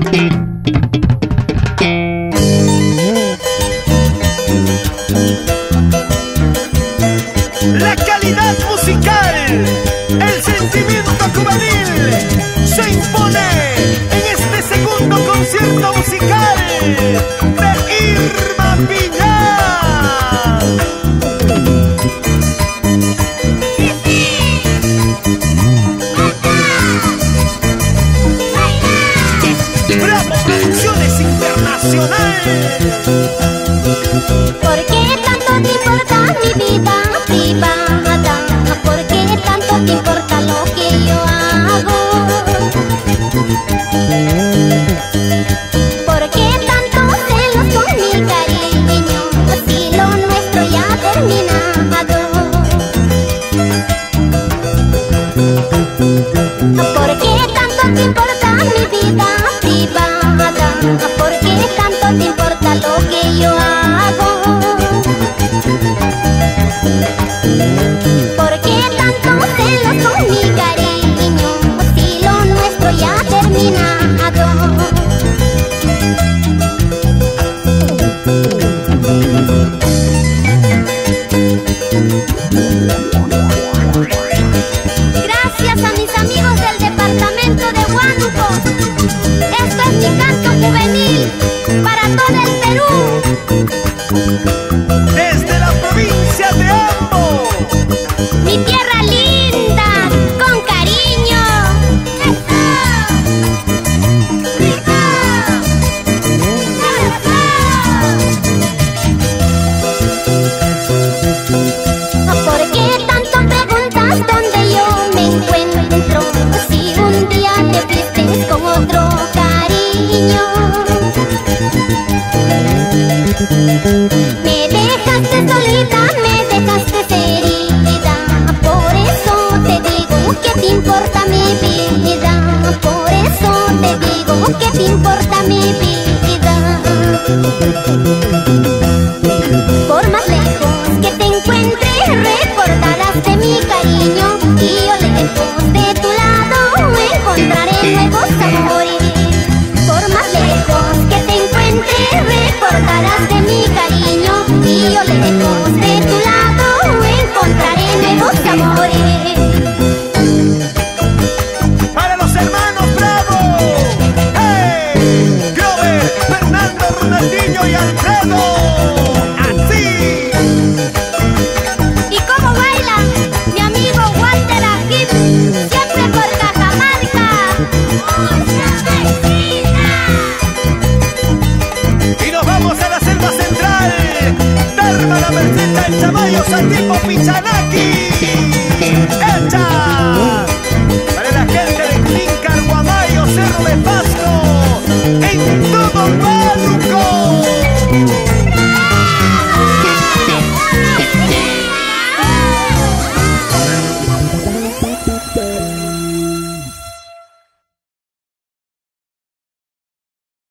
La calidad musical, el sentimiento juvenil se impone en este segundo concierto musical de Irma Piñar. ¡Bravo Producciones Internacional! ¿Por qué tanto te importa mi vida privada? ¿Por qué tanto te importa lo que yo hago? ¿Por qué tanto celos con mi cariño si lo nuestro ya ha terminado? ¿Por qué tanto te importa mi vida privada? ¿Por qué tanto te importa lo que yo hago? ¿Por qué tanto celos con mi cariño si lo nuestro ya ha terminado? Gracias a mis amigos del departamento de Huánuco. Esto es mi canto juvenil para todo el Perú. Desde la provincia de Ambo, Mi tierra linda, con cariño. ¿Por qué tanto preguntas dónde yo me encuentro? Si un día te fuiste con otro cariño. Me dejaste solita, me dejaste herida. Por eso te digo que te importa mi vida. Por eso te digo que te importa mi vida. Por más lejos que te encuentre, recordarás de mi cariño. Y yo lejos de tu lado encontraré nuevos amores. Por más lejos que te encuentre, recordarás de mi cariño. Y yo lejos de tu lado encontraré nuevos amores. para los hermanos Bravo, ¡hey! Grover, Fernando, Ronaldinho y Alfredo. ¡Así! ¿Y cómo baila mi amigo Walter Agip? Siempre por Cajamarca. ¡Mucha vecina! Y nos vamos a la selva central. Darma la Merced, el Chamayo, Santiago, Pichanaki.